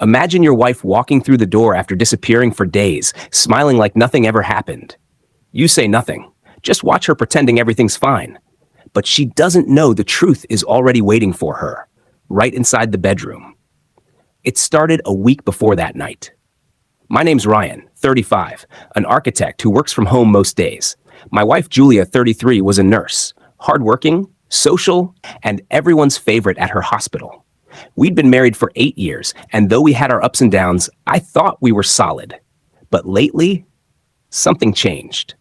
Imagine your wife walking through the door after disappearing for days, smiling like nothing ever happened. You say nothing. Just watch her pretending everything's fine. But she doesn't know the truth is already waiting for her, right inside the bedroom. It started a week before that night. My name's Ryan, 35, an architect who works from home most days. My wife, Julia, 33, was a nurse, hardworking, social, and everyone's favorite at her hospital. We'd been married for 8 years, and though we had our ups and downs, I thought we were solid. But lately, something changed.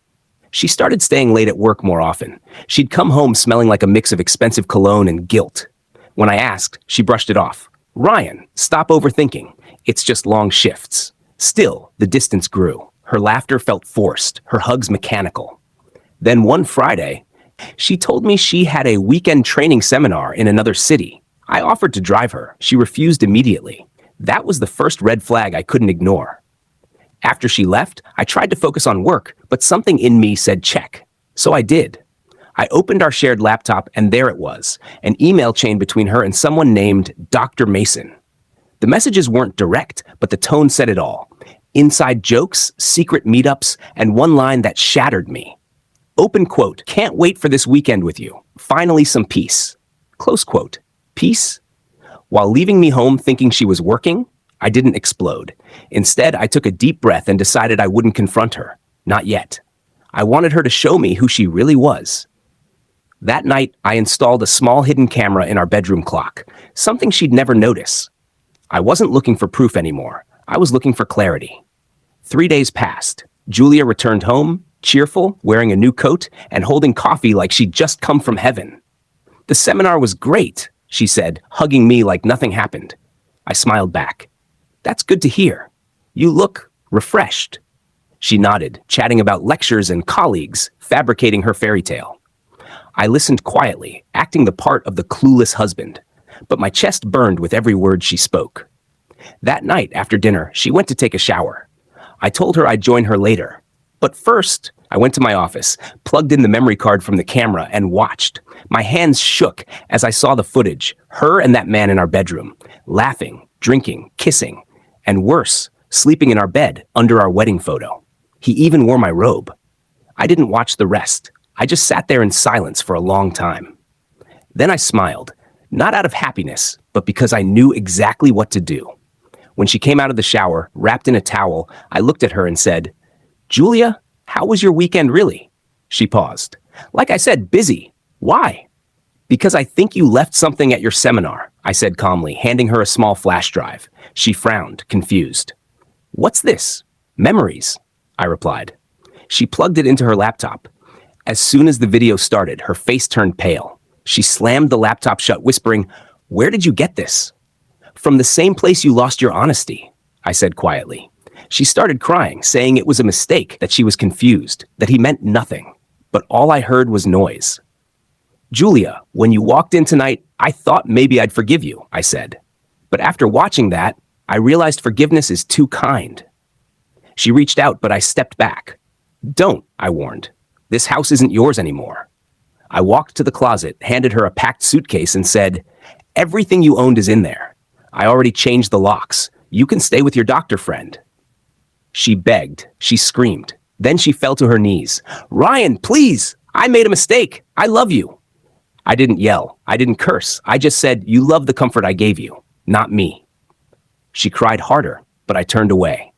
She started staying late at work more often. She'd come home smelling like a mix of expensive cologne and guilt. When I asked, she brushed it off. Ryan, stop overthinking. It's just long shifts. Still, the distance grew. Her laughter felt forced, her hugs mechanical. Then one Friday, she told me she had a weekend training seminar in another city. I offered to drive her. She refused immediately. That was the first red flag I couldn't ignore. After she left, I tried to focus on work, but something in me said check. So I did. I opened our shared laptop, and there it was, an email chain between her and someone named Dr. Mason. The messages weren't direct, but the tone said it all. Inside jokes, secret meetups, and one line that shattered me. Open quote, can't wait for this weekend with you. Finally some peace. Close quote, peace? While leaving me home thinking she was working, I didn't explode. Instead, I took a deep breath and decided I wouldn't confront her. Not yet. I wanted her to show me who she really was. That night, I installed a small hidden camera in our bedroom clock, something she'd never notice. I wasn't looking for proof anymore. I was looking for clarity. 3 days passed. Julia returned home, cheerful, wearing a new coat, and holding coffee like she'd just come from heaven. The seminar was great, she said, hugging me like nothing happened. I smiled back. That's good to hear. You look refreshed. She nodded, chatting about lectures and colleagues, fabricating her fairy tale. I listened quietly, acting the part of the clueless husband, but my chest burned with every word she spoke. That night, after dinner, she went to take a shower. I told her I'd join her later. But first, I went to my office, plugged in the memory card from the camera, and watched. My hands shook as I saw the footage, her and that man in our bedroom, laughing, drinking, kissing, and worse, sleeping in our bed under our wedding photo. He even wore my robe. I didn't watch the rest. I just sat there in silence for a long time. Then I smiled, not out of happiness, but because I knew exactly what to do. When she came out of the shower, wrapped in a towel, I looked at her and said, Julia, how was your weekend really? She paused. Like I said, busy. Why? Because I think you left something at your seminar, I said calmly, handing her a small flash drive. She frowned, confused. What's this? Memories, I replied. She plugged it into her laptop. As soon as the video started, her face turned pale. She slammed the laptop shut, whispering, Where did you get this? From the same place you lost your honesty, I said quietly. She started crying, saying it was a mistake, that she was confused, that he meant nothing. But all I heard was noise. Julia, when you walked in tonight, I thought maybe I'd forgive you, I said. But after watching that, I realized forgiveness is too kind. She reached out, but I stepped back. Don't, I warned. This house isn't yours anymore. I walked to the closet, handed her a packed suitcase, and said, Everything you owned is in there. I already changed the locks. You can stay with your doctor friend. She begged. She screamed. Then she fell to her knees. Ryan, please! I made a mistake. I love you. I didn't yell. I didn't curse. I just said, You love the comfort I gave you, not me. She cried harder, but I turned away.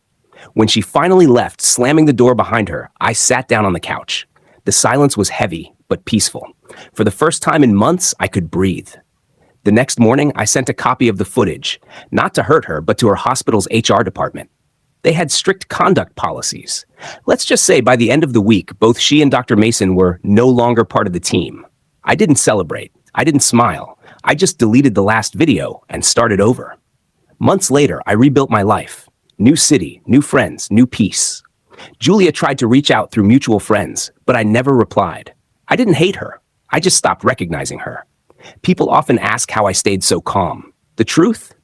When she finally left, slamming the door behind her, I sat down on the couch. The silence was heavy, but peaceful. For the first time in months, I could breathe. The next morning, I sent a copy of the footage, not to hurt her, but to her hospital's HR department. They had strict conduct policies. Let's just say by the end of the week, both she and Dr. Mason were no longer part of the team. I didn't celebrate. I didn't smile. I just deleted the last video and started over. Months later, I rebuilt my life. New city, new friends, new peace. Julia tried to reach out through mutual friends, but I never replied. I didn't hate her. I just stopped recognizing her. People often ask how I stayed so calm. The truth?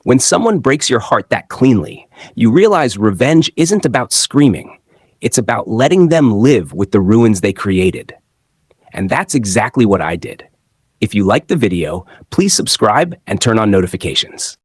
When someone breaks your heart that cleanly, you realize revenge isn't about screaming. It's about letting them live with the ruins they created. And that's exactly what I did. If you liked the video, please subscribe and turn on notifications.